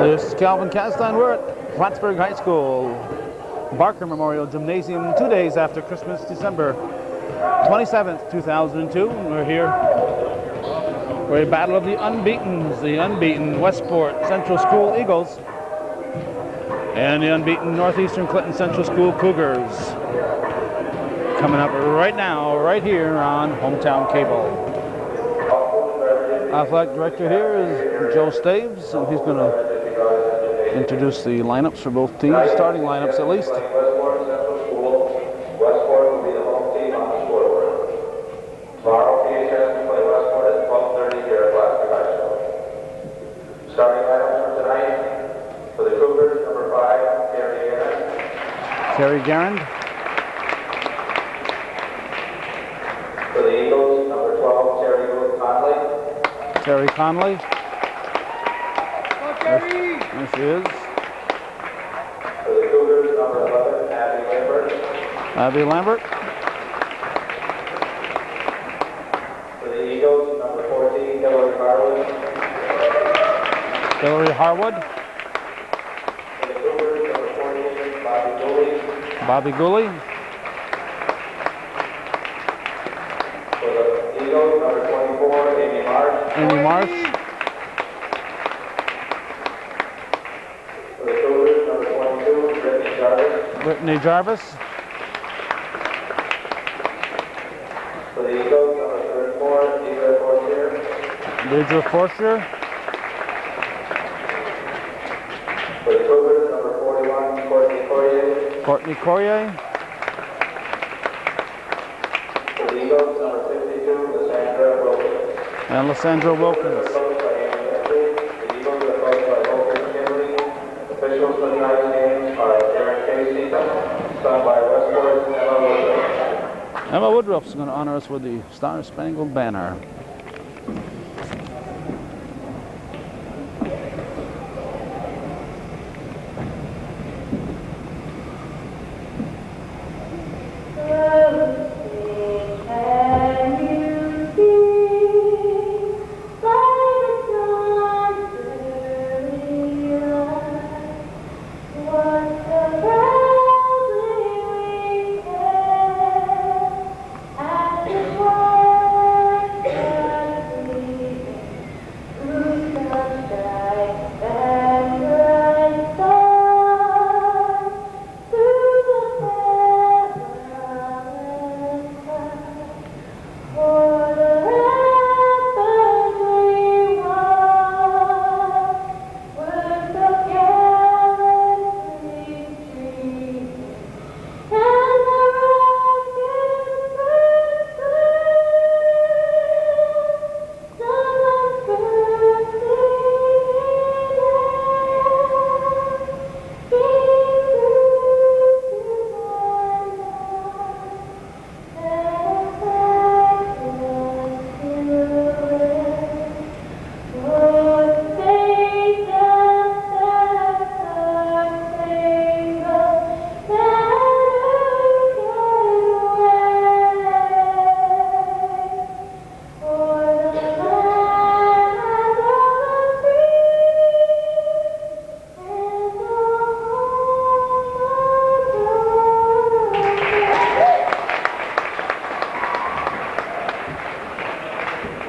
This is Calvin Castine. We're at Plattsburgh High School, Barker Memorial Gymnasium, 2 days after Christmas, December 27th, 2002. We're here for a battle of the unbeaten Westport Central School Eagles and the unbeaten Northeastern Clinton Central School Cougars. Coming up right now, right here on Hometown Cable. Athletic director here is Joe Staves, and he's going to introduce the lineups for both teams, starting lineups at least. Westport Central School. Westport will be the home team on the scoreboard. Tomorrow, PHS will play Westport at 12:30 here at Plattsburgh High School. Starting lineups for tonight for the Cougars, number 5, Terry Garand. For the Eagles, number 12, Terry Conley. There she is. For the Cougars, number 11, Abby Lambert. For the Eagles, number 14, Hillary Harwood. For the Cougars, number 14, Bobby Gooley. For the Eagles, number 24, Amy Marsh. For the Cougars, number 22, Brittany Jarvis. For the Eagles, number 34, Deidre Forster. For the Cougars, number 41, Courtney Corrier. For the Eagles, number 52, Lysandra Wilkins. The Eagles are coached by Wilkins Kinley. Officials for tonight's games are Aaron Casey, sung by Westport's Emma Woodruff. Emma Woodruff's going to honor us with the Star Spangled Banner.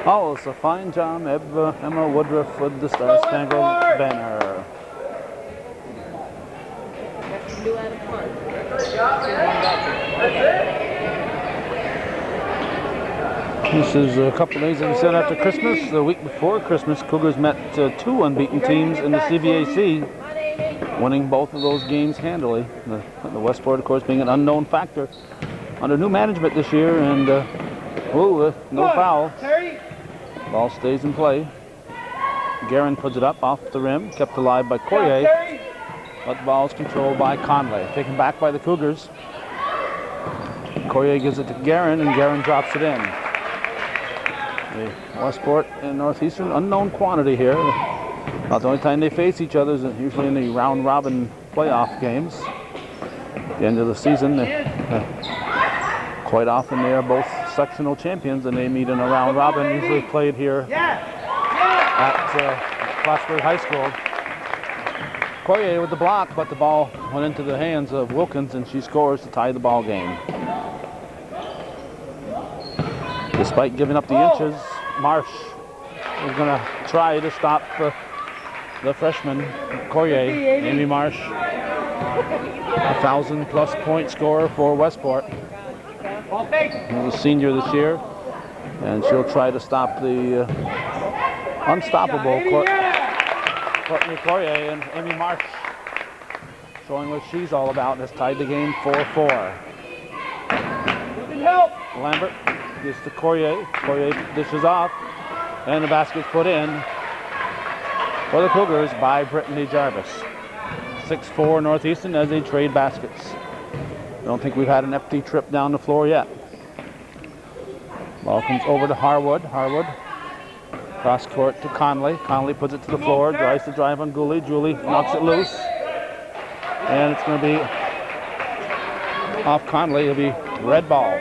Oh, it's a fine job, Emma Woodruff with the Star Spangled Banner. This is a couple days, as we said, after Christmas. The week before Christmas, Cougars met two unbeaten teams in the CVAC, winning both of those games handily. The Westport, of course, being an unknown factor under new management this year, and no foul. Ball stays in play. Guerin puts it up off the rim, kept alive by Corrier, but the ball is controlled by Conley. Taken back by the Cougars. Corrier gives it to Guerin, and Guerin drops it in. The Westport and Northeastern, unknown quantity here. About the only time they face each other is usually in the round-robin playoff games. At the end of the season, quite often they are both sectional champions, and they meet in a round robin, usually played here at Plattsburgh High School. Courier with the block, but the ball went into the hands of Wilkins, and she scores to tie the ball game. Despite giving up the inches, Marsh is going to try to stop the freshman, Courier. Amy Marsh, 1,000-plus point scorer for Westport. She's a senior this year, and she'll try to stop the unstoppable Courtney Courier, and Amy Marsh, showing what she's all about, has tied the game 4-4. Lambert gives to Courier. Courier dishes off, and the basket's put in for the Cougars by Brittany Jarvis. 6-4 Northeastern as they trade baskets. I don't think we've had an empty trip down the floor yet. Ball comes over to Harwood. Harwood cross court to Conley. Conley puts it to the floor, tries to drive on Gooley. Julie knocks it loose, and it's going to be off Conley. It'll be red ball.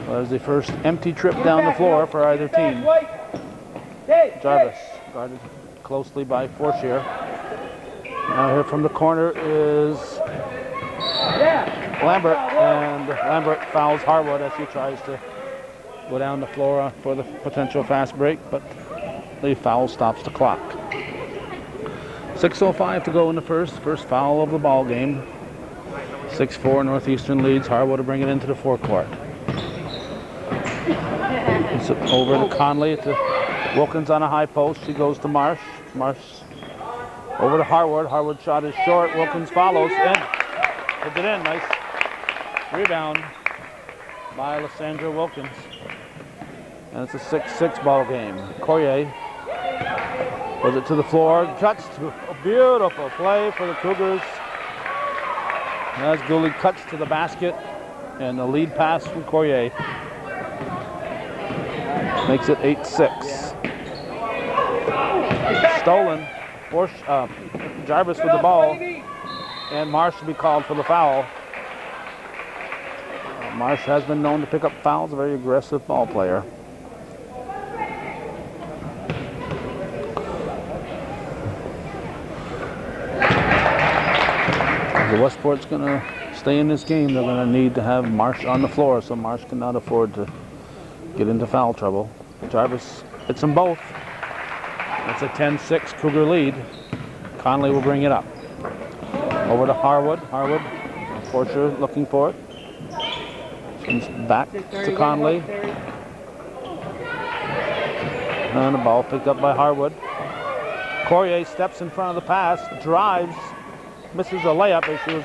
Well, there's the first empty trip down the floor for either team. Jarvis guarded closely by Fortier. Now here from the corner is Lambert, and Lambert fouls Harwood as she tries to go down the floor for the potential fast break, but the foul stops the clock. 6:05 to go in the first foul of the ball game. 6-4 Northeastern leads. Harwood to bring it into the forecourt. It's over to Conley, to Wilkins on a high post. She goes to Marsh. Marsh over to Harwood. Harwood shot is short. Wilkins follows and puts it in. Nice rebound by Lysandra Wilkins. And it's a 6-6 ball game. Courier puts it to the floor. Cuts to a beautiful play for the Cougars. As Gooley cuts to the basket, and the lead pass from Courier makes it 8-6. Stolen. Jarvis with the ball, and Marsh will be called for the foul. Marsh has been known to pick up fouls, a very aggressive ball player. The Westport's going to stay in this game. They're going to need to have Marsh on the floor, so Marsh cannot afford to get into foul trouble. Jarvis hits them both. It's a 10-6 Cougar lead. Conley will bring it up. Over to Harwood. Harwood, Fortier looking for it. Comes back to Conley. And the ball picked up by Harwood. Courier steps in front of the pass, drives, misses a layup as she was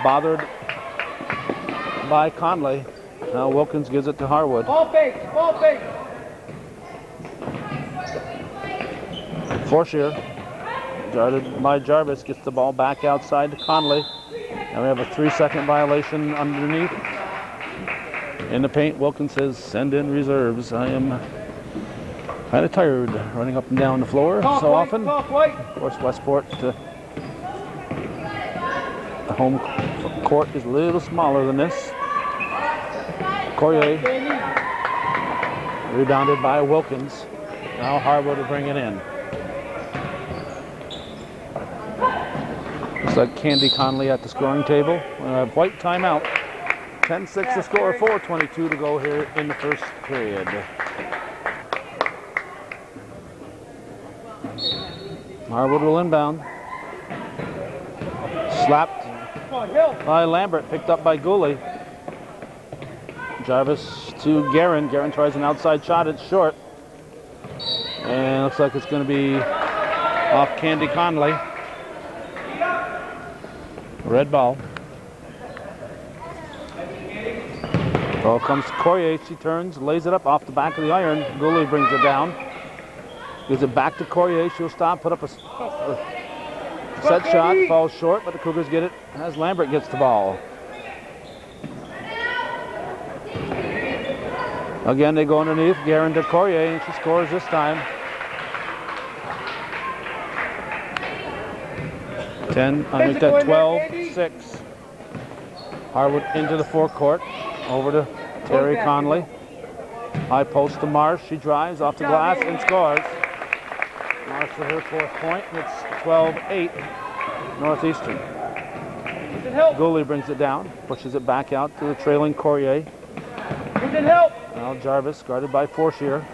bothered by Conley. Now Wilkins gives it to Harwood. Ball fake, ball fake. Fortier, guarded by Jarvis, gets the ball back outside to Conley. And we have a 3-second violation underneath. In the paint, Wilkins says, send in reserves. I am kind of tired running up and down the floor so often. Of course, Westport, the home court is a little smaller than this. Courier, rebounded by Wilkins. Now Harwood will bring it in. Looks like Candy Conley at the scoring table. We have white timeout. 10-6 to score, 4:22 to go here in the first period. Harwood will inbound. Slapped by Lambert, picked up by Gooley. Jarvis to Guerin. Guerin tries an outside shot, it's short. And looks like it's going to be off Candy Conley. Red ball. Ball comes to Courier. She turns, lays it up off the back of the iron. Gooley brings it down. Gives it back to Courier. She'll stop, put up a set shot, falls short, but the Cougars get it as Lambert gets the ball. Again, they go underneath. Guerin to Courier, and she scores this time. 12-6. Harwood into the forecourt. Over to Terry Conley. High post to Marsh. She drives off the glass and scores. Marsh for her 4th point. It's 12-8 Northeastern. Gooley brings it down, pushes it back out to the trailing Courier. Now Jarvis guarded by Forshear.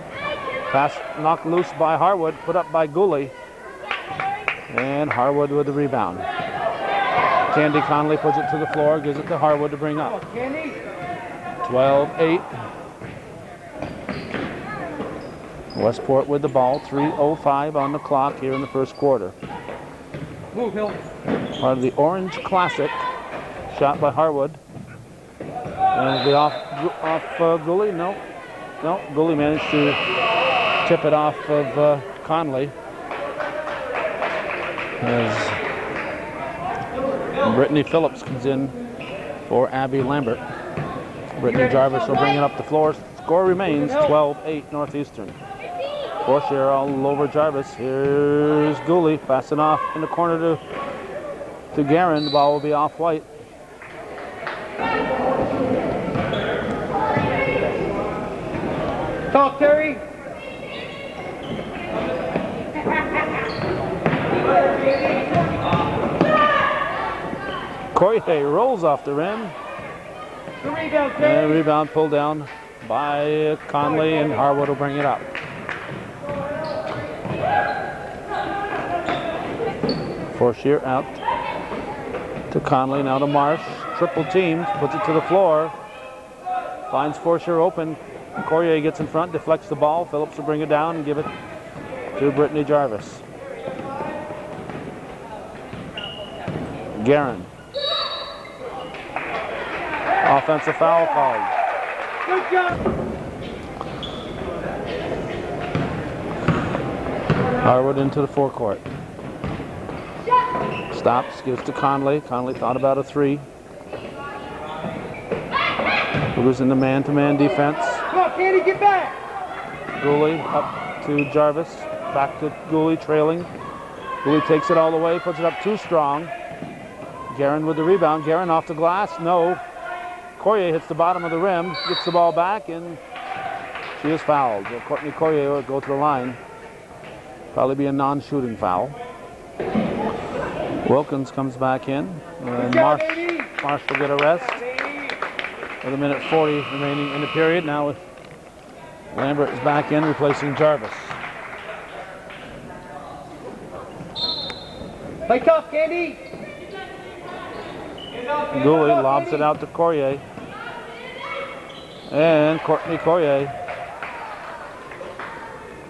Pass knocked loose by Harwood, put up by Gooley. And Harwood with the rebound. Candy Conley puts it to the floor, gives it to Harwood to bring up. 12-8. Westport with the ball, 3:05 on the clock here in the first quarter. Move, Hill. Part of the Orange Classic, shot by Harwood. And it'll be off Gooley. No, Gooley managed to tip it off of Conley. As Brittany Phillips comes in for Abby Lambert. Brittany Jarvis will bring it up the floor. Score remains 12-8 Northeastern. Forshear all over Jarvis. Here's Gooley passing off in the corner to Guerin. The ball will be off White. Talk, Terry. Courier rolls off the rim. The rebound, Terry. And rebound pulled down by Conley, and Harwood will bring it up. Forshear out to Conley, now to Marsh. Triple teamed, puts it to the floor. Finds Forshear open. Courier gets in front, deflects the ball. Phillips will bring it down and give it to Brittany Jarvis. Guerin. Offensive foul called. Good job. Harwood into the forecourt. Stops, gives to Conley. Conley thought about a 3. Cougars in the man-to-man defense. Come on, Candy, get back. Gooley up to Jarvis. Back to Gooley trailing. Gooley takes it all the way, puts it up too strong. Guerin with the rebound. Guerin off the glass. No. Courier hits the bottom of the rim, gets the ball back, and she is fouled. Courtney Courier will go to the line. Probably be a non-shooting foul. Wilkins comes back in, and Marsh will get a rest. With 1:40 remaining in the period. Now Lambert is back in, replacing Jarvis. Play tough, Candy. Gooley lobs it out to Courier. And Courtney Courier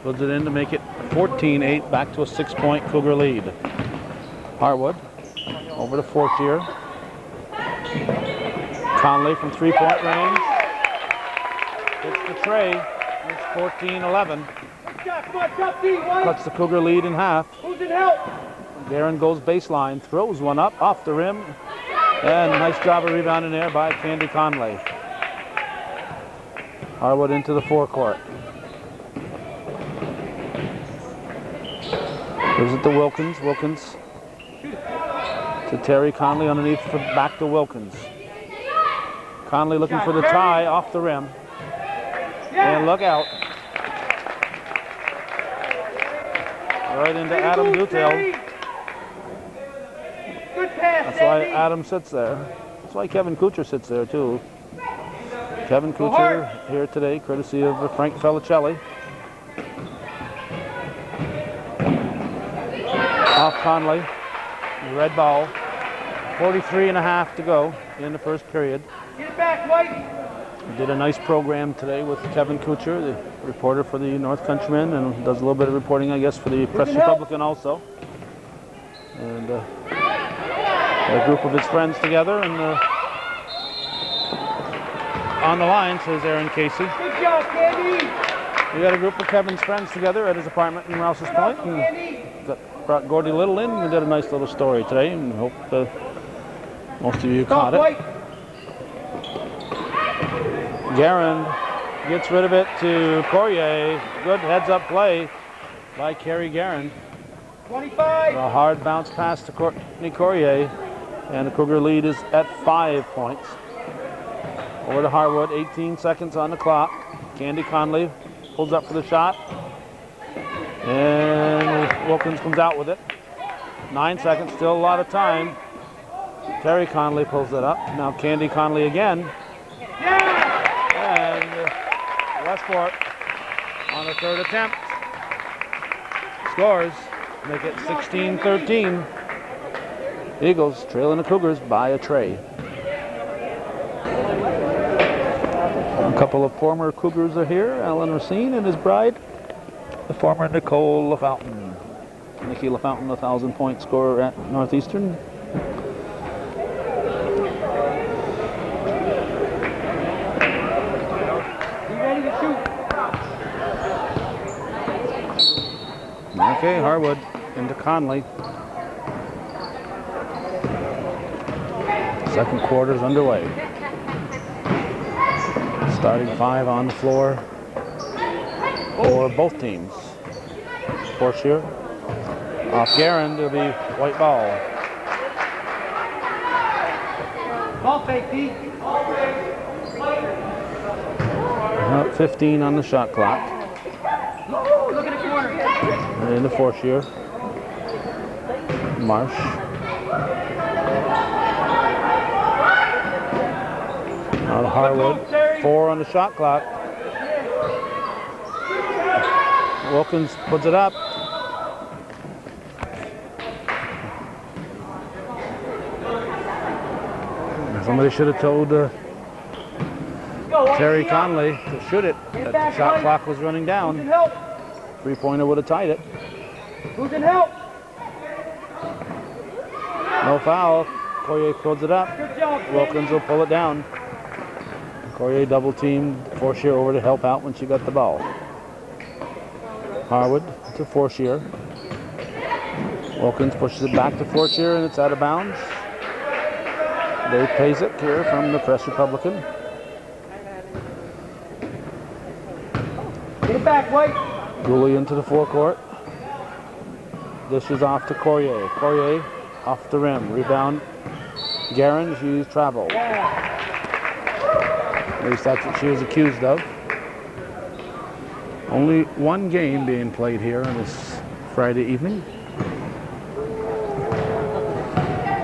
puts it in to make it 14-8, back to a 6-point Cougar lead. Harwood over to Forshear. Conley from 3-point range. Hits the tray. It's 14-11. Cuts the Cougar lead in half. Who's in help? Guerin goes baseline, throws one up off the rim. And nice job of rebounding there by Candy Conley. Harwood into the forecourt. Gives it to Wilkins. Wilkins to Terry. Conley underneath for back to Wilkins. Conley looking for the tie off the rim. And look out. Right into Adam Dutel. That's why Adam sits there. That's why Kevin Kuchar sits there too. Kevin Kuchar here today, courtesy of Frank Felicelli. Off Conley, red ball. 43.5 to go in the first period. Get it back, White. Did a nice program today with Kevin Kuchar, the reporter for the North Countryman, and does a little bit of reporting, I guess, for the Press Republican also. And a group of his friends together, and on the line says Aaron Casey. Good job, Candy. We got a group of Kevin's friends together at his apartment in Rouse's Point, and brought Gordy Little in and did a nice little story today, and hope most of you caught it. Guerin gets rid of it to Courier. Good heads-up play by Carrie Guerin. 25. A hard bounce pass to Courtney Courier, and the Cougar lead is at 5 points. Over to Harwood, 18 seconds on the clock. Candy Conley pulls up for the shot, and Wilkins comes out with it. 9 seconds, still a lot of time. Terry Conley pulls it up. Now Candy Conley again. And Westport on the third attempt scores, make it 16-13. Eagles trailing the Cougars by a tray. A couple of former Cougars are here. Alan Racine and his bride, the former Nicole LaFountain. Nikki LaFountain, 1,000-point scorer at Northeastern. Okay, Harwood into Conley. Second quarter's underway. Starting five on the floor for both teams. Forshire off Guerin, it'll be white ball. Ball fake, D. 15 on the shot clock. Look at the corner. In the Forshire. Marsh. Now to Harwood. 4 on the shot clock. Wilkins puts it up. Somebody should have told Terry Conley to shoot it. That shot clock was running down. Three-pointer would have tied it. Who can help? No foul. Courier puts it up. Good job. Wilkins will pull it down. Courier double-teamed Forshire over to help out when she got the ball. Harwood to Forshire. Wilkins pushes it back to Forshire and it's out of bounds. Dave Pazek here from the Press Republican. Get it back, White. Gooley into the forecourt. Dishes off to Courier. Courier off the rim. Rebound. Guerin, she's traveled. At least that's what she was accused of. Only one game being played here on this Friday evening.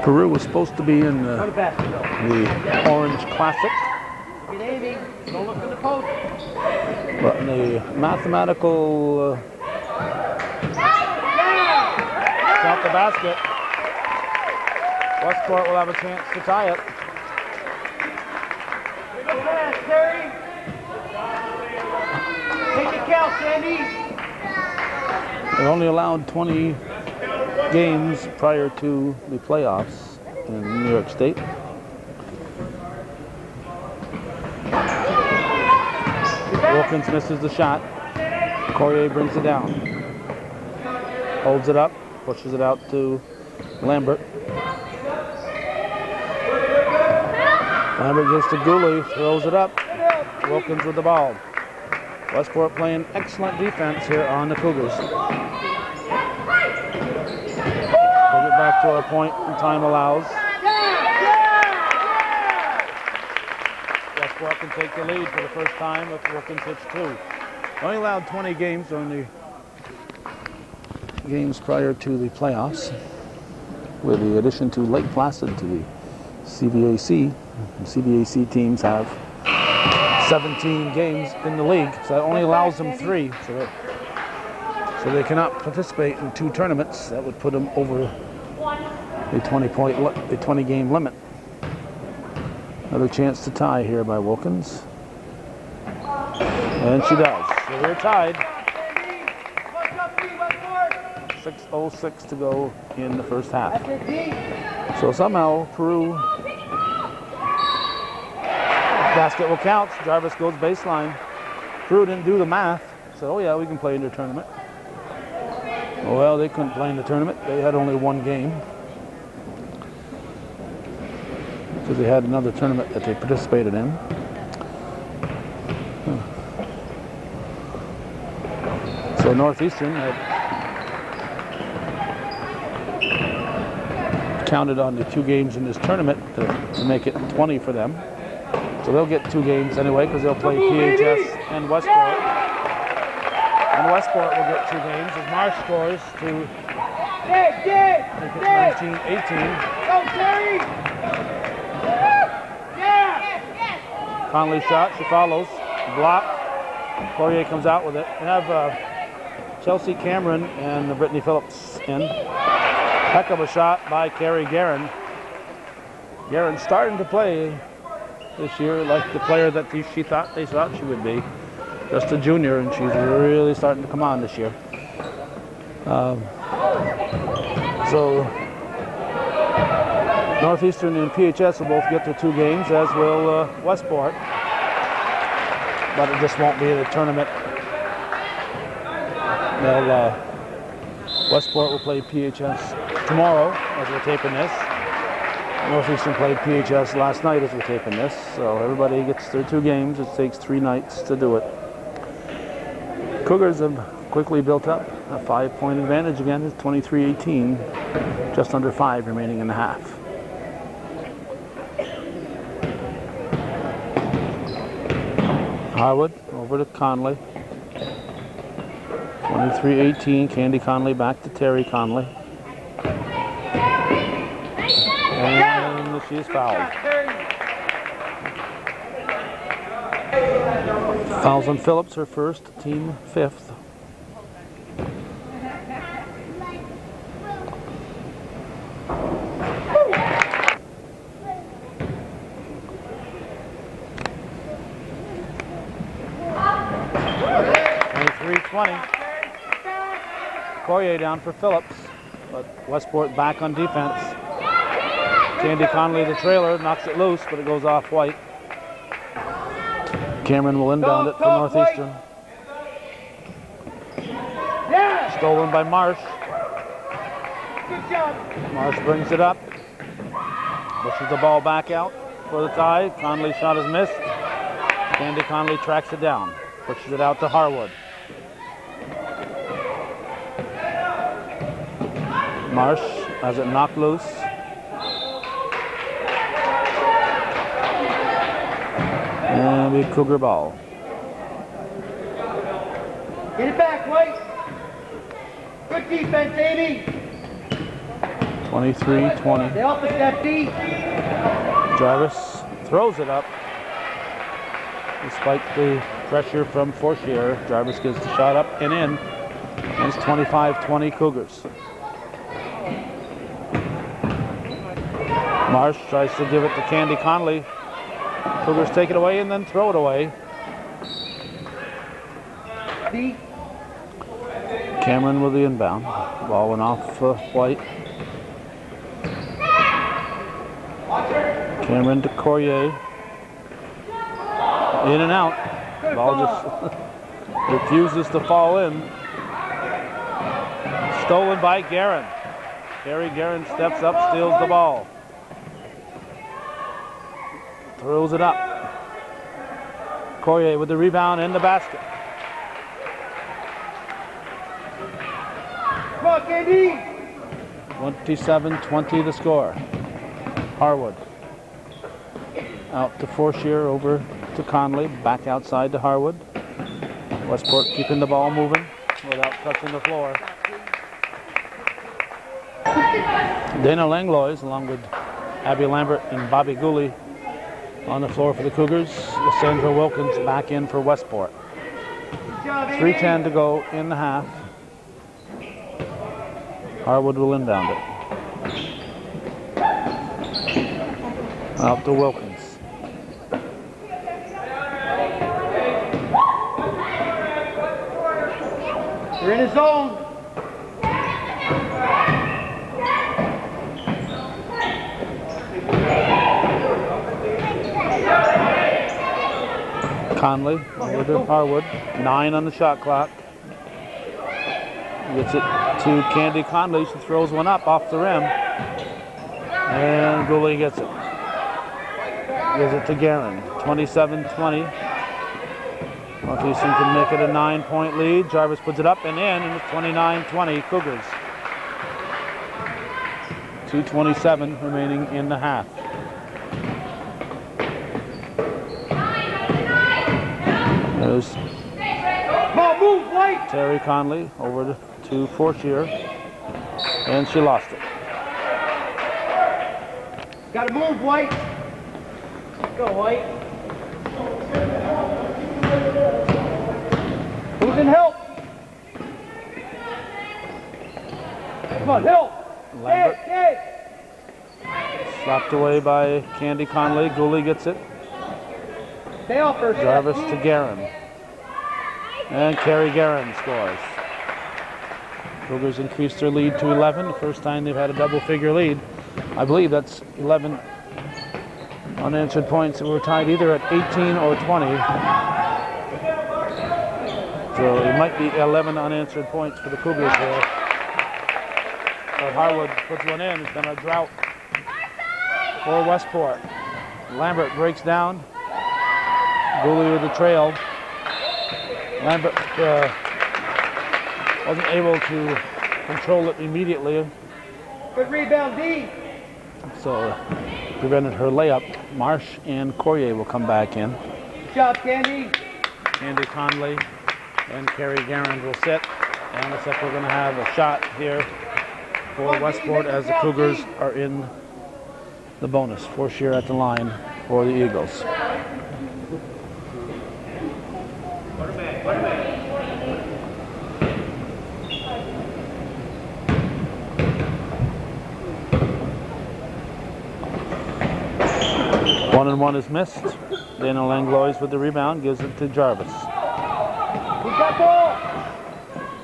Peru was supposed to be in the Orange Classic. Get aiming. Don't look for the post. But in the mathematical count the basket, Westport will have a chance to tie it. Good pass, Terry. Take the count, Sandy. They only allowed 20 games prior to the playoffs in New York State. Wilkins misses the shot. Courier brings it down. Holds it up, pushes it out to Lambert. Lambert gets to Gooley, throws it up. Wilkins with the ball. Westport playing excellent defense here on the Cougars. We'll get back to our point when time allows. Westport can take the lead for the first time if Wilkins hits 2. Only allowed 20 games during the games prior to the playoffs, with the addition to Lake Placid to the CVAC. The CVAC teams have 17 games in the league, so that only allows them 3. So they cannot participate in 2 tournaments. That would put them over the 20 game limit. Another chance to tie here by Wilkins. And she does. So they're tied. 6:06 to go in the first half. So somehow Peru basket will count. Jarvis goes baseline. Peru didn't do the math. Said, oh yeah, we can play in the tournament. Well, they couldn't play in the tournament. They had only 1 game. Because they had another tournament that they participated in. So Northeastern had counted on the 2 games in this tournament to make it 20 for them. So they'll get 2 games anyway because they'll play PHS and Westport. And Westport will get 2 games as Marsh scores to make it 19-18. Go, Terry! Yeah! Conley shot, she follows, block. Poirier comes out with it. We have Chelsea Cameron and Brittany Phillips in. Heck of a shot by Carrie Guerin. Guerin's starting to play this year like the player that they thought she would be. Just a junior, and she's really starting to come on this year. So Northeastern and PHS will both get their 2 games, as will Westport. But it just won't be the tournament. Westport will play PHS tomorrow as we're taping this. Northeastern played PHS last night as we're taping this. So everybody gets their 2 games. It takes 3 nights to do it. Cougars have quickly built up a 5-point advantage again. It's 23-18, just under 5 remaining in the half. Harwood over to Conley. 23-18, Candy Conley back to Terry Conley. And she is fouled. Fouls on Phillips, her first, team 5th. Poirier down for Phillips, but Westport back on defense. Candy Conley, the trailer, knocks it loose, but it goes off White. Cameron will inbound it for Northeastern. Stolen by Marsh. Marsh brings it up. Pushes the ball back out for the tie. Conley's shot is missed. Candy Conley tracks it down. Pushes it out to Harwood. Marsh has it knocked loose. And we Cougar ball. Get it back, White. Good defense, Amy. 23-20. They off the step D. Jarvis throws it up. Despite the pressure from Fortier, Jarvis gets the shot up and in. And it's 25-20 Cougars. Marsh tries to give it to Candy Conley. Cougars take it away and then throw it away. D. Cameron with the inbound. Ball went off White. Cameron to Courier. In and out. Ball just refuses to fall in. Stolen by Guerin. Carrie Guerin steps up, steals the ball. Throws it up. Courier with the rebound in the basket. Come on, Candy. 27-20 the score. Harwood. Out to Fortier, over to Conley, back outside to Harwood. Westport keeping the ball moving without touching the floor. Dana Langlois, along with Abby Lambert and Bobby Gooley, on the floor for the Cougars. Sandra Wilkins back in for Westport. 3:10 to go in the half. Harwood will inbound it. Out to Wilkins. You're in his zone. Conley over to Harwood. 9 on the shot clock. Gets it to Candy Conley. She throws one up off the rim. And Gooley gets it. Gives it to Guerin. 27-20. Northeastern can make it a 9-point lead. Jarvis puts it up and in, and it's 29-20 Cougars. 2:27 remaining in the half. There's move, White. Terry Conley over to Fortier, and she lost it. Gotta move, White. Go, White. Who's in help? Come on, help. Lambert. Hey. Slapped away by Candy Conley. Gooley gets it. Stay off her. Jarvis to Guerin. And Carrie Guerin scores. Cougars increased their lead to 11. The first time they've had a double-figure lead. I believe that's 11 unanswered points that were tied either at 18 or 20. So it might be 11 unanswered points for the Cougars here. But Harwood puts one in. It's been a drought for Westport. Lambert breaks down. Gooley with the trail. Lambert wasn't able to control it immediately, Good rebound, D. so prevented her layup. Marsh and Courier will come back in. Good job, Candy. Candy Conley and Carrie Guerin will sit. And looks like we're going to have a shot here for Westport as the Cougars are in the bonus. Fortier at the line for the Eagles. One and one is missed. Dana Langlois with the rebound, gives it to Jarvis. Who's got ball?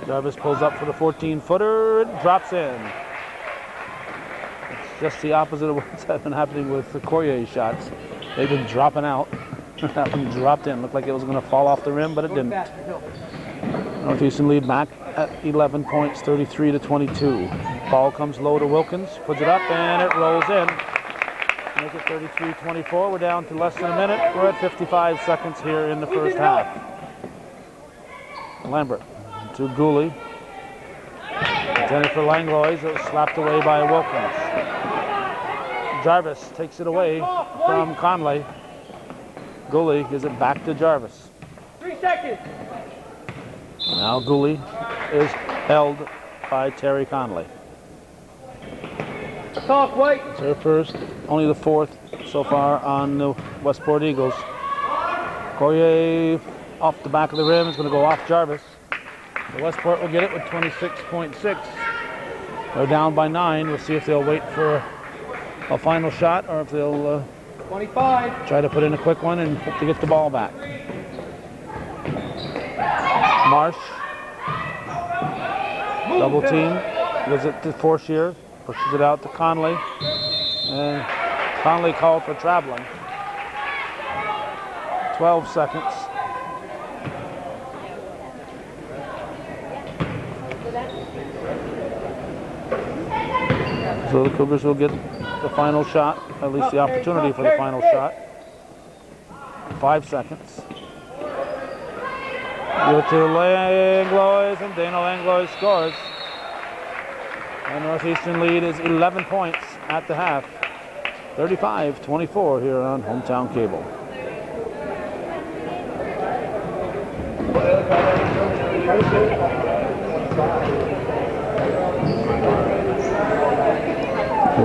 Jarvis pulls up for the 14-footer, it drops in. It's just the opposite of what's been happening with the Courier shots. They've been dropping out. That one dropped in. Looked like it was going to fall off the rim, but it didn't. Northeastern lead back at 11 points, 33 to 22. Ball comes low to Wilkins, puts it up, and it rolls in. Make it 33-24. We're down to less than a minute. We're at 55 seconds here in the first half. Lambert to Gooley. Intended for Langlois. It was slapped away by Wilkins. Jarvis takes it away from Conley. Gooley gives it back to Jarvis. 3 seconds. Now Gooley is held by Terry Conley. Talk, White. It's her first, only the fourth so far on the Westport Eagles. Courier off the back of the rim is going to go off Jarvis. So Westport will get it with 26.6. They're down by 9. We'll see if they'll wait for a final shot or if they'll 25. try to put in a quick one and hope to get the ball back. Marsh, double team, gives it to Fortier, pushes it out to Conley, and Conley called for traveling. 12 seconds. So the Cougars will get the final shot, at least the opportunity for the final shot. 5 seconds. Give it to Langlois, and Dana Langlois scores. And Northeastern lead is 11 points at the half. 35-24 here on Hometown Cable.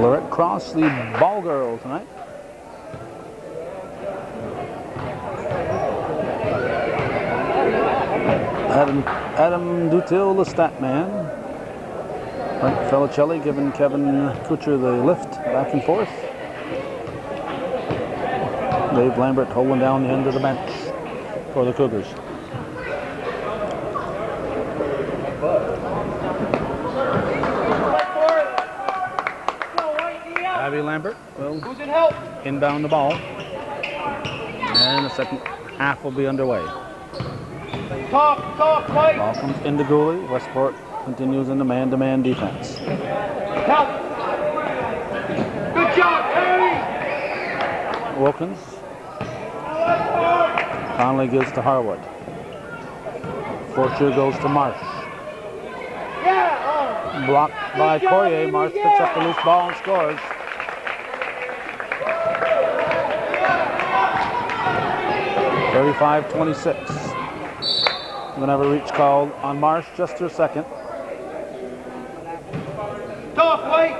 Lorette Cross, the ball girl tonight. Adam Dutil, the stat man. Frank Felicelli giving Kevin Kuchar the lift back and forth. Dave Lambert holding down the end of the bench for the Cougars. Abby Lambert will inbound the ball. And the second half will be underway. Talk, White. Ball comes into Gooley. Westport continues in the man-to-man defense. Help. Good job, Terry. Wilkins. Conley gives to Harwood. Fortier goes to Marsh. Yeah. Blocked by Courier. Marsh picks up the loose ball and scores. We're going to have a reach called on Marsh, just her second. Talk, White.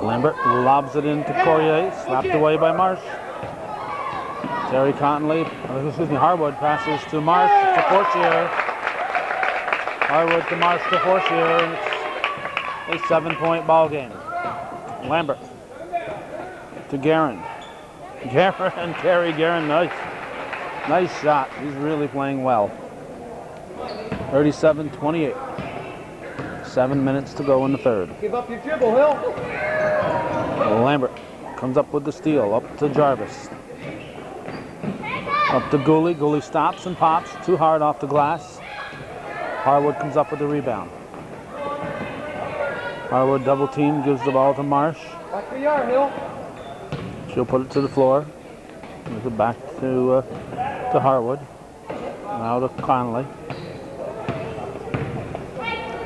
Lambert lobs it into Courier, slapped away by Marsh. Terry Harwood passes to Marsh to Fortier. Harwood to Marsh to Fortier, and it's a 7-point ball game. Lambert to Guerin. And Kerry Guerin, nice shot. He's really playing well. 37-28. 7 minutes to go in the third. Give up your dribble, Hill. Lambert comes up with the steal, up to Jarvis. Up to Gooley. Gooley stops and pops. Too hard off the glass. Harwood comes up with the rebound. Harwood double team, gives the ball to Marsh. Watch for your arm, Hill. She'll put it to the floor. Gives it back to Harwood. Now to Conley.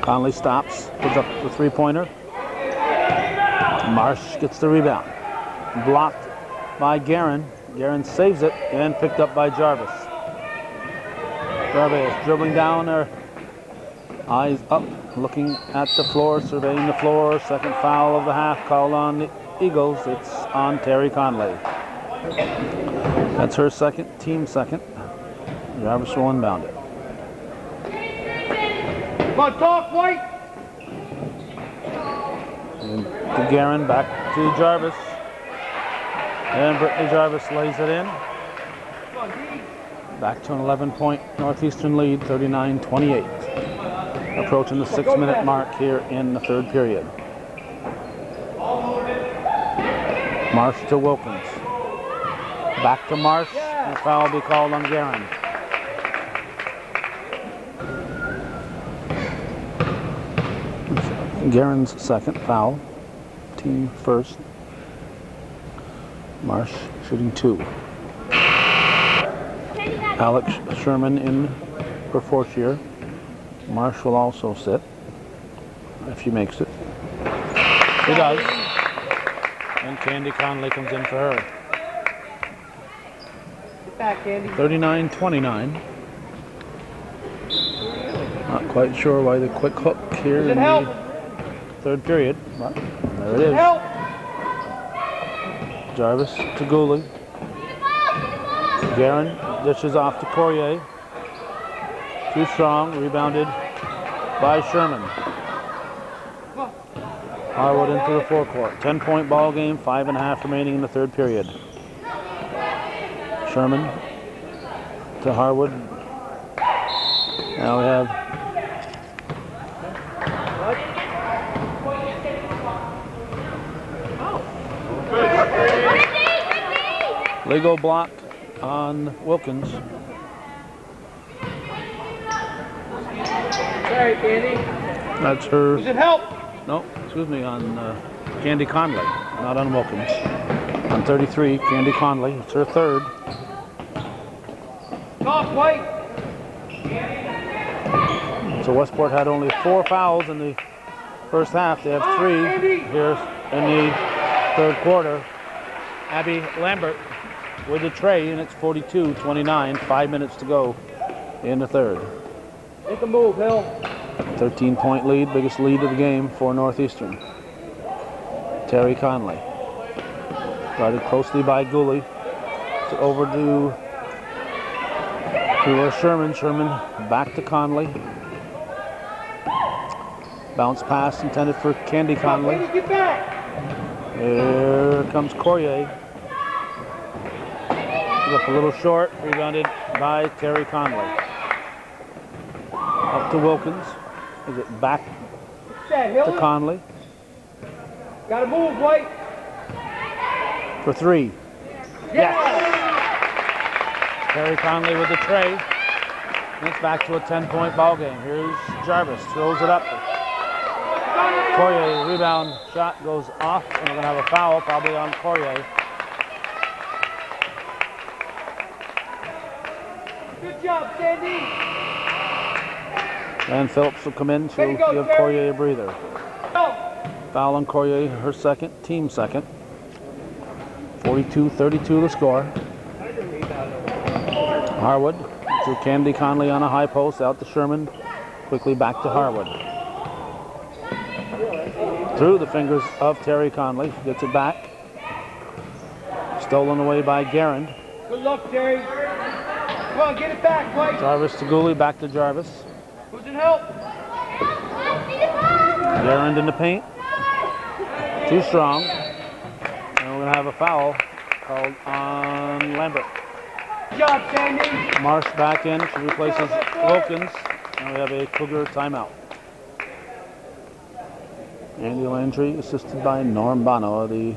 Conley stops, puts up the three-pointer. Marsh gets the rebound. Blocked by Guerin. Guerin saves it and picked up by Jarvis. Jarvis dribbling down there. Eyes up, looking at the floor, surveying the floor. Second foul of the half called on the Eagles. It's on Terry Conley. That's her second, team second. Jarvis will inbound it. Come on, talk, White. And to Guerin, back to Jarvis. And Brittany Jarvis lays it in. Back to an 11-point Northeastern lead, 39-28. Approaching the 6-minute mark here in the third period. Marsh to Wilkins. Back to Marsh, and a foul will be called on Guerin. Guerin's second foul, team first. Marsh shooting 2. Alex Sherman in for Fortier. Marsh will also sit if she makes it. She does. And Candy Conley comes in for her. Get back, Candy. 39-29. Not quite sure why the quick hook here in the third period, but there it is. Help. Jarvis to Gooley. Guerin dishes off to Courier. Too strong, rebounded by Sherman. Harwood into the forecourt. 10-point ball game, 5.5 remaining in the third period. Sherman to Harwood. Now we have legal block on Wilkins. Sorry, Candy. That's her. Does it help? No, excuse me, on Candy Conley, not on Wilkins. On 33, Candy Conley. It's her third. Talk, White. So Westport had only 4 fouls in the first half. They have 3 here in the third quarter. Abby Lambert with the tray, and it's 42-29. 5 minutes to go in the third. Make a move, Hill. 13-point lead, biggest lead of the game for Northeastern. Terry Conley. Guarded closely by Gooley. Over to Sherman. Sherman back to Conley. Bounce pass intended for Candy Conley. Get back. Here comes Courier. He's up a little short, rebounded by Terry Conley. Up to Wilkins. Is it back to Conley? Gotta move, White. For 3. Yes! Terry Conley with the tray. And it's back to a 10-point ball game. Here's Jarvis, throws it up. Courier, rebound shot goes off, and we're going to have a foul probably on Courier. Good job, Sandy. And Phillips will come in. She'll give Courier a breather. Foul on Courier, her second, team second. 42-32 the score. Harwood, it's to Candy Conley on a high post, out to Sherman, quickly back to Harwood. Through the fingers of Terry Conley, gets it back. Stolen away by Garand. Good luck, Terry. Come on, get it back, White. Jarvis to Gooley, back to Jarvis. Who's in help? Garand in the paint. Too strong. And we're going to have a foul called on Lambert. Good job, Sandy. Marsh back in. She replaces Wilkins. And we have a Cougar timeout. Andy Landry assisted by Norm Bono, the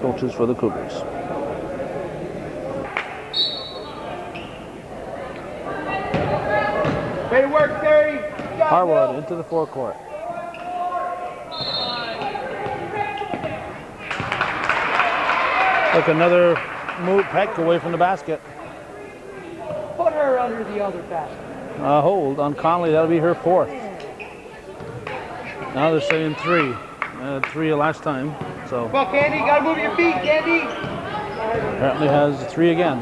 coaches for the Cougars. Way to work, Terry. Good job, Harwood Bill. into the forecourt. Took another move, peck away from the basket. Put her under the other basket. Hold on Conley, that'll be her fourth. Now they're saying three. Three last time, so Come on, Candy. Gotta move your feet, Candy. apparently has three again.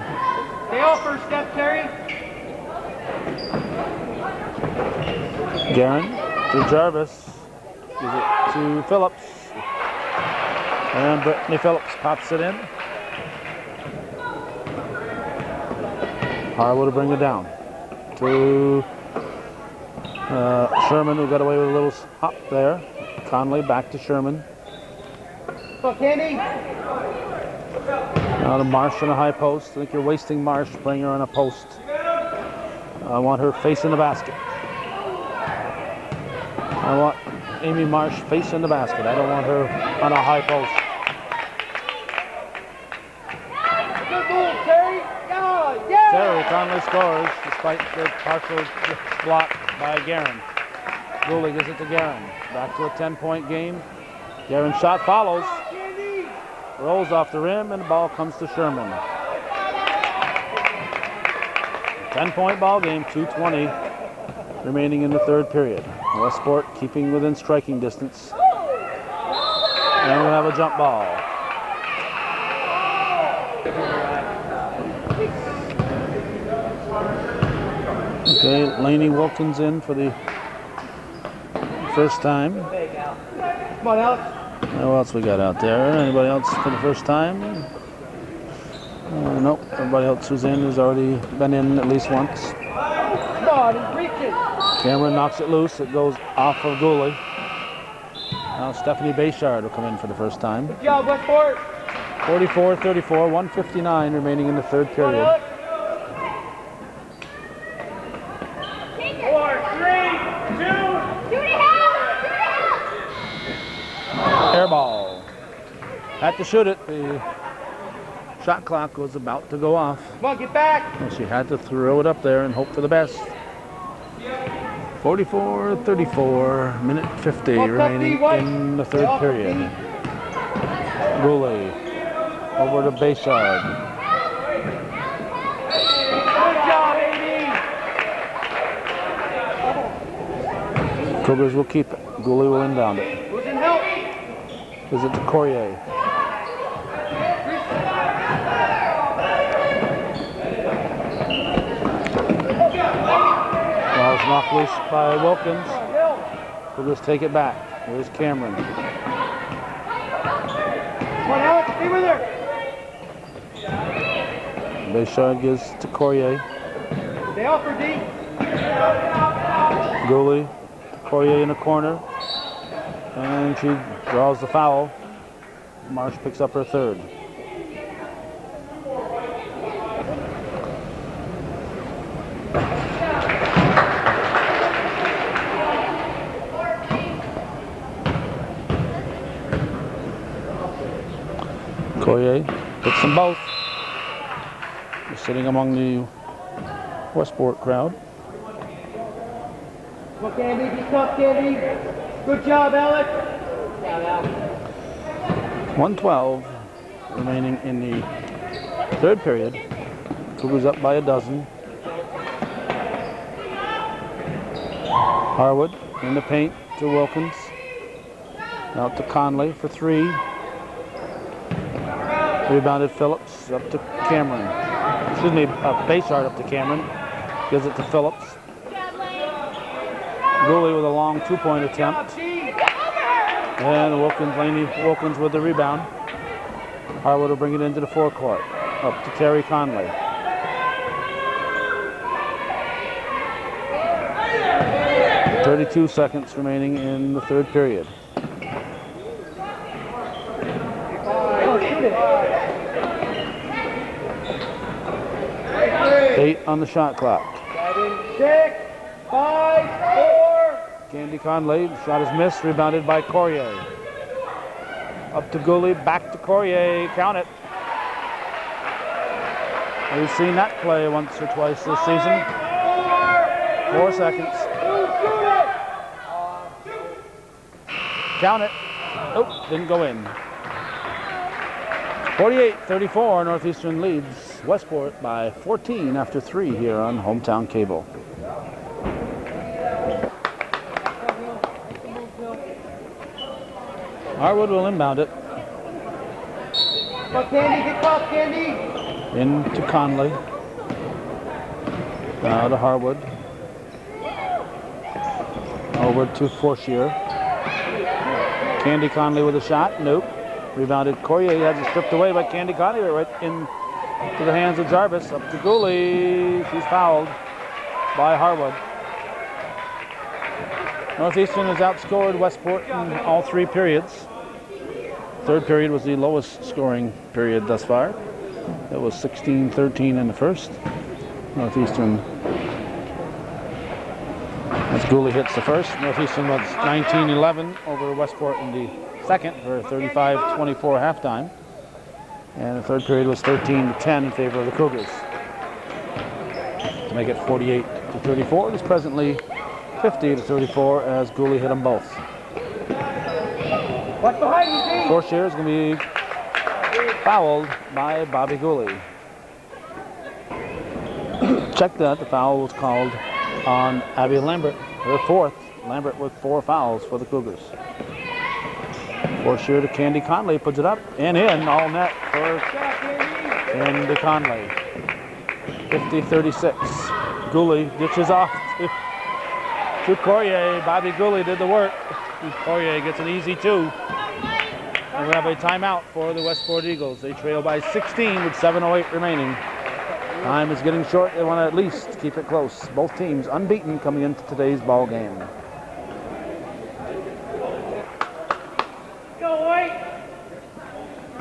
Stay off first step, Terry. Guerin to Jarvis. Gives it to Phillips. And Brittany Phillips pops it in. Harwood to bring it down. To Sherman, who got away with a little hop there. Conley back to Sherman. Come on, Candy. Now to Marsh on a high post. I think you're wasting Marsh playing her on a post. I want her facing the basket. I want Amy Marsh facing the basket. I don't want her on a high post. Good move, Terry. Yeah. Terry Conley scores despite the partial block by Guerin. Gooley gives it to Guerin. Back to a 10-point game. Guerin's shot follows. Candy. Rolls off the rim and the ball comes to Sherman. 10-point ball game, 2:20 remaining in the third period. Westport keeping within striking distance. And we'll have a jump ball. Okay, Lainey Wilkins in for the first time. Come on, Alex. What else we got out there? Anybody else for the first time? Nope. Everybody else who's in has already been in at least once. Come on, he's reaching. Cameron knocks it loose. It goes off of Gooley. Now Stephanie Bayshard will come in for the first time. Good job, Westport. 44-34, 1:59 remaining in the third Come on, period. Alex. 4, 3, 2. Air ball. Had to shoot it. The shot clock was about to go off. Come on, get back. Well, she had to throw it up there and hope for the best. 44-34, minute 50 remaining in the third period. Gooley over to Bayshard. Good job, Amy. Cougars will keep it. Gooley will inbound it. Who's in help? Gives it to Corrier. Ball's knocked loose by Wilkins. Cougars take it back. Here's Cameron. Come on, Alex. Stay with her. Bayshard gives to Corrier. Stay off her, D. Gooley, Corrier in the corner. And she draws the foul. Marsh picks up her third. Corrier puts them both. They're sitting among the Westport crowd. Come on, Candy. Be tough, Candy. Good job, Alex. 1:12 remaining in the third period. Cougars up by a dozen. Harwood in the paint to Wilkins. Out to Conley for three. Rebounded Phillips up to Cameron. Excuse me, Bayshard up to Cameron. Gives it to Phillips. Gooley with a long 2-point attempt. And Wilkins with the rebound. Harwood will bring it into the forecourt. Up to Terry Conley. .32 seconds remaining in the third period. Eight on the shot clock. 7, 6, 5, 4. Candy Conley, shot is missed, rebounded by Courier. Up to Gooley, back to Courier, count it. We've seen that play once or twice this season. 4 seconds. Count it. Oh, didn't go in. 48-34, Northeastern leads Westport by 14 after 3 here on Hometown Cable. Harwood will inbound it. Go Candy, get caught, Candy. Into Conley. Now to Harwood. Over to Forshear. Candy Conley with a shot. Nope. Rebounded Courier. Has it stripped away by Candy Conley. Right into the hands of Jarvis. Up to Gooley. She's fouled by Harwood. Northeastern has outscored Westport in all 3 periods. Third period was the lowest scoring period thus far. It was 16-13 in the first. Northeastern, as Gooley hits the first, Northeastern was 19-11 over Westport in the second for 35-24 halftime. And the third period was 13-10 in favor of the Cougars. To make it 48-34, it is presently 50-34 as Gooley hit them both. What's behind you, Dean? Forshear is going to be fouled by Bobby Gooley. Check that, the foul was called on Abby Lambert, her 4th. Lambert with 4 fouls for the Cougars. Forshear to Candy Conley, puts it up and in, all net for Candy Conley. 50-36. Gooley ditches off to Courier. Bobby Gooley did the work. Courier gets an easy 2. And we have a timeout for the Westport Eagles. They trail by 16 with 7:08 remaining. Time is getting short. They want to at least keep it close. Both teams unbeaten coming into today's ball game.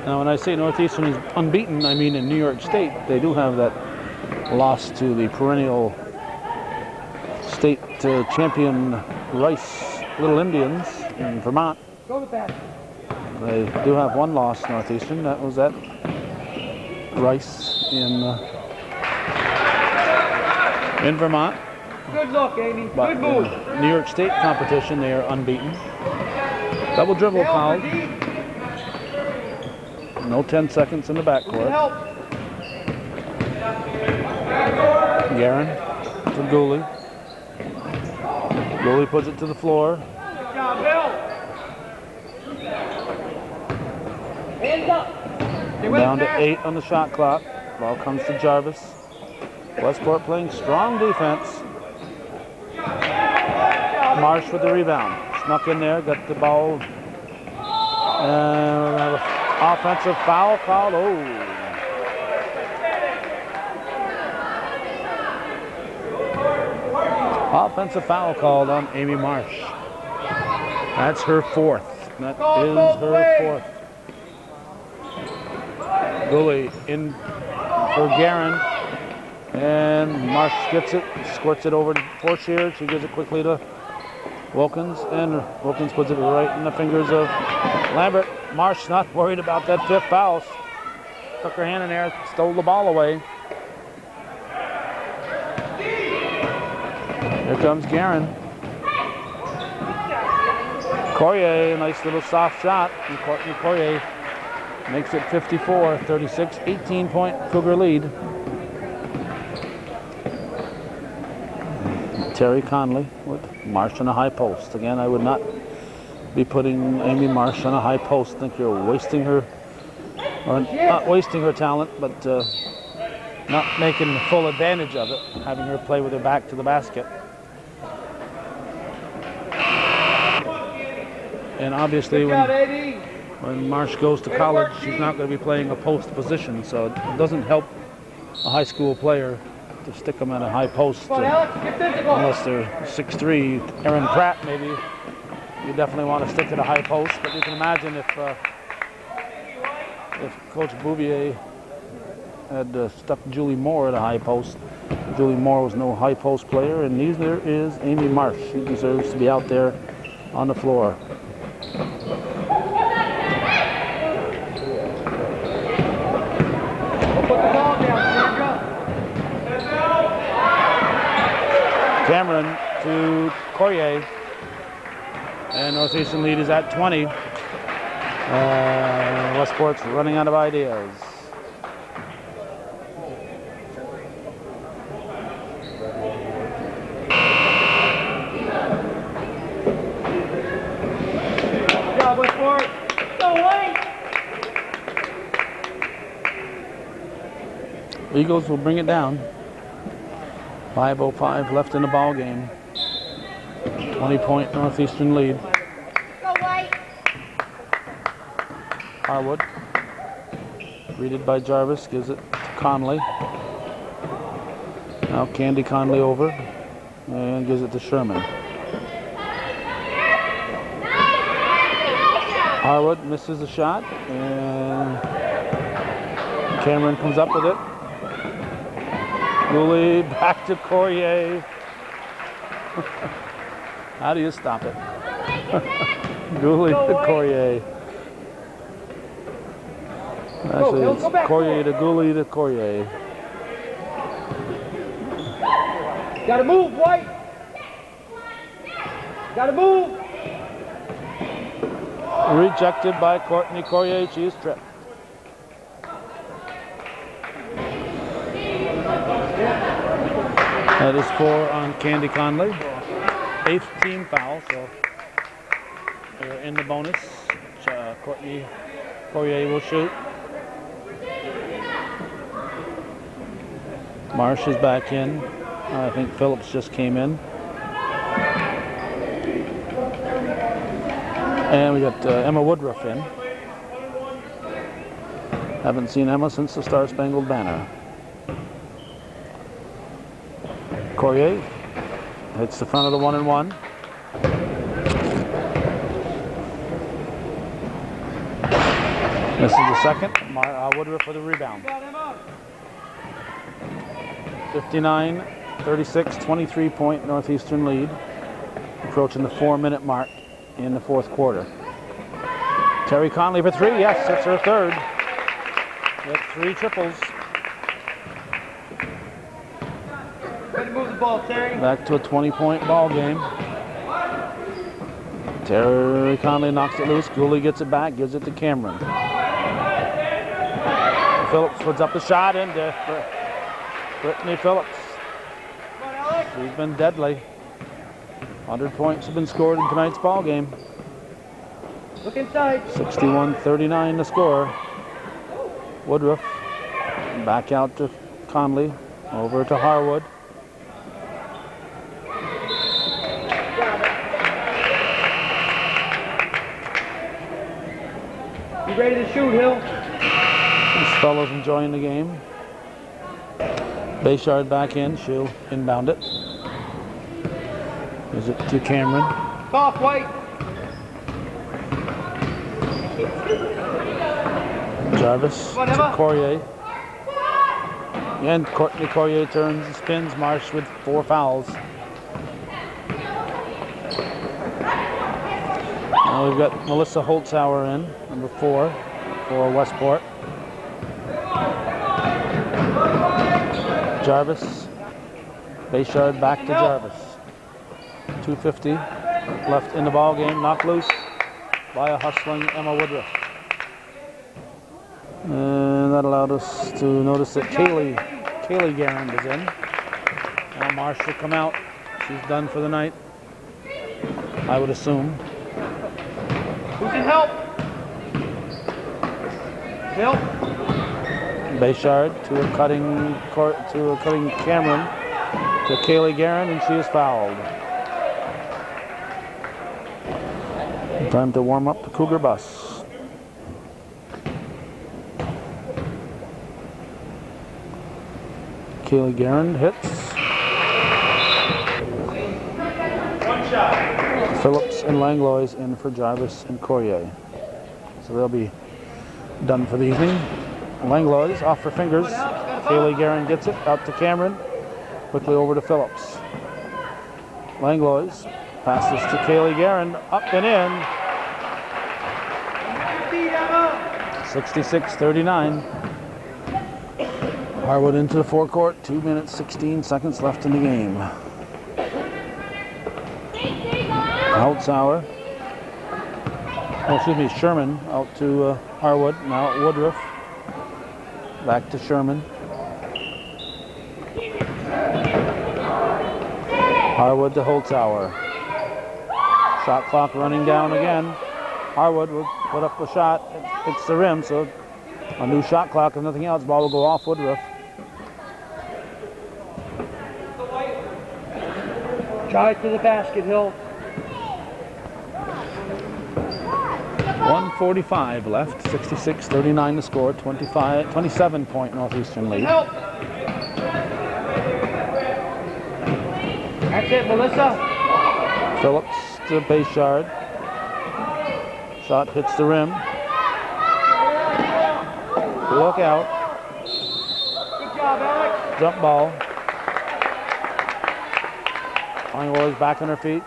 Now, when I say Northeastern is unbeaten, I mean in New York State. They do have that loss to the perennial state champion Rice Little Indians in Vermont. Go to bed. They do have one loss, Northeastern. That was at Rice in Vermont. Good look, Amy. But Good move. in New York State competition, they are unbeaten. Double dribble foul. No 10 seconds in the backcourt. Help. Guerin to Gooley. Gooley puts it to the floor. Good job, Bill. Hands up. Down to 8 on the shot clock. Ball comes to Jarvis. Westport playing strong defense. Marsh with the rebound. Snuck in there, got the ball. And we're going to have an offensive foul called. Oh. Offensive foul called on Amy Marsh. That's her 4th. That is her 4th. Gooley in for Guerin. And Marsh gets it, squirts it over to Forshear. She gives it quickly to Wilkins, and Wilkins puts it right in the fingers of Lambert. Marsh not worried about that 5th foul. Took her hand in there, stole the ball away. Here comes Guerin. Courier, a nice little soft shot. And Courtney Courier makes it 54-36, 18-point Cougar lead. Terry Conley with Marsh on a high post. Again, I would not be putting Amy Marsh on a high post. I think you're wasting her, or not wasting her talent, but not making full advantage of it, having her play with her back to the basket. And obviously when Marsh goes to college, she's not going to be playing a post position, so it doesn't help a high school player to stick them in a high post unless they're 6'3". Erin Pratt, maybe, you definitely want to stick to the high post, but you can imagine if Coach Bouvier had stuck Julie Moore at a high post. Julie Moore was no high post player, and neither is Amy Marsh. She deserves to be out there on the floor. Put the ball down, Sandra. Cameron to Courier, and Northeastern lead is at 20. Westport's running out of ideas. Good job, Westport. Go away. Eagles will bring it down. 5:05 left in the ball game. 20-point Northeastern lead. Go White. Harwood, greeted by Jarvis, gives it to Conley. Now Candy Conley over and gives it to Sherman. Harwood misses the shot, and Cameron comes up with it. Gooley back to Courier. How do you stop it? Gooley to Courier. Actually, it's Courier to Gooley to Courier. Gotta move, White. Gotta move. Rejected by Courtney Courier. She is tripped. That is 4 on Candy Conley. 8th team foul, so they're in the bonus. Courtney Courier will shoot. Marsh is back in. I think Phillips just came in. And we got Emma Woodruff in. Haven't seen Emma since the Star Spangled Banner. Courier hits the front of the 1-and-1. Misses the second. Woodruff for the rebound. 59-36, 23-point Northeastern lead. Approaching the 4-minute mark in the fourth quarter. Terry Conley for 3. Yes, that's her third. With 3 triples. Way to move the ball, Terry. Back to a 20-point ball game. Terry Conley knocks it loose. Gooley gets it back, gives it to Cameron. Phillips puts up the shot and Brittany Phillips. Come on, Alex. She's been deadly. 100 points have been scored in tonight's ball game. Look inside. 61-39 the score. Woodruff back out to Conley, over to Harwood. You ready to shoot, Hill? This fellow's enjoying the game. Bayshard back in, she'll inbound it. Gives it to Cameron. Off, White. Jarvis Come on, to Emma. Courier. And Courtney Courier turns and spins. Marsh with 4 fouls. Now we've got Melissa Holtzhauer in, number 4 for Westport. Jarvis. Bayshard back to Jarvis. 2:50 left in the ball game. Knocked loose by a hustling Emma Woodruff. And that allowed us to notice that Kaylee Garand is in. Now Marsh will come out. She's done for the night, I would assume. Who can help? Hill. Bayshard to a cutting Cameron to Kaylee Guerin, and she is fouled. Time to warm up the Cougar bus. Kaylee Guerin hits. One shot. Phillips and Langlois in for Jarvis and Courier. So they'll be done for the evening. Langlois off her fingers. Kaylee Guerin gets it out to Cameron. Quickly over to Phillips. Langlois passes to Kaylee Guerin. Up and in. 66-39. Harwood into the forecourt. 2 minutes, 16 seconds left in the game. Holtzauer. Sherman out to Harwood. Now Woodruff. Back to Sherman. Harwood to Holtzauer. Shot clock running down again. Harwood will put up a shot. It's the rim, so a new shot clock. If nothing else, ball will go off Woodruff. Drive to the basket, Hill. 1:45 left. 66-39 to score. 27-point Northeastern lead. Help. That's it, Melissa. Phillips to Bayshard. Shot hits the rim. Look out. Good job, Alex. Jump ball. Langlois back on her feet.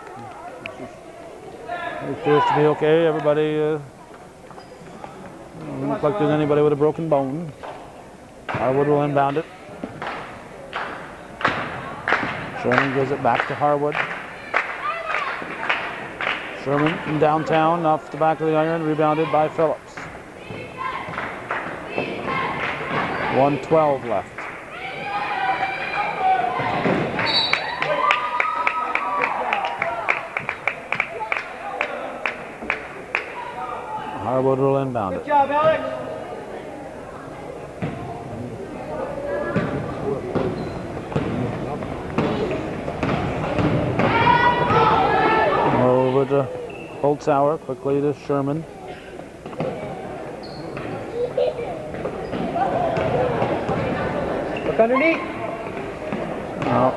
It appears to be okay. Everybody doesn't look like there's anybody with a broken bone. Harwood will inbound it. Sherman gives it back to Harwood. Sherman from downtown off the back of the iron, rebounded by Phillips. 1:12 left. Harwood will inbound Good it. job, Alex. Over to Holtzauer, quickly to Sherman. Look underneath. Now,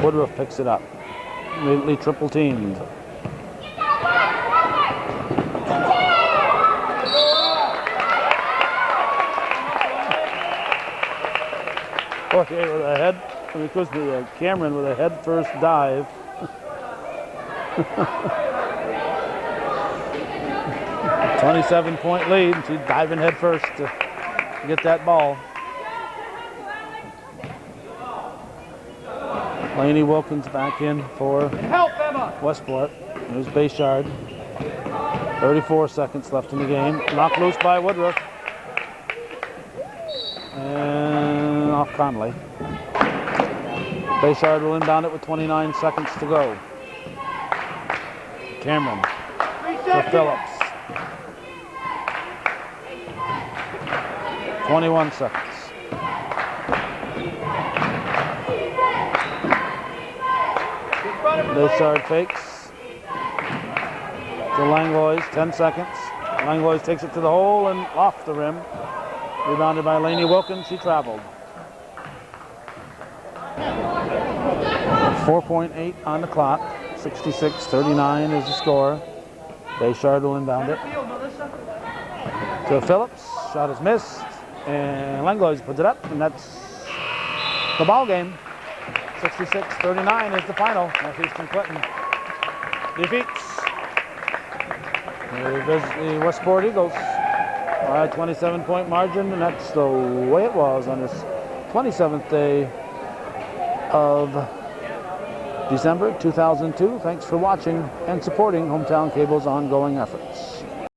Woodruff picks it up. Immediately triple teamed. Okay, with a head, because the Cameron with a head first dive. 27-point lead. She's diving head first to get that ball. Lainey Wilkins back in for Help, Emma. Westport. There's Bayshard. 34 seconds left in the game. Knocked loose by Woodruff. And off Conley. Bayshard will inbound it with 29 seconds to go. Cameron for Phillips. 21 seconds. Bayshard fakes. To Langlois, 10 seconds. Langlois takes it to the hole and off the rim. Rebounded by Lainey Wilkins, she traveled. 4.8 on the clock. 66-39 is the score. Bayshard will inbound it. To Phillips, shot is missed. And Langlois puts it up, and that's the ball game. 66-39 is the final. Northeastern Clinton defeats the Westport Eagles by a 27-point margin, and that's the way it was on this 27th day of December 2002. Thanks for watching and supporting Hometown Cable's ongoing efforts.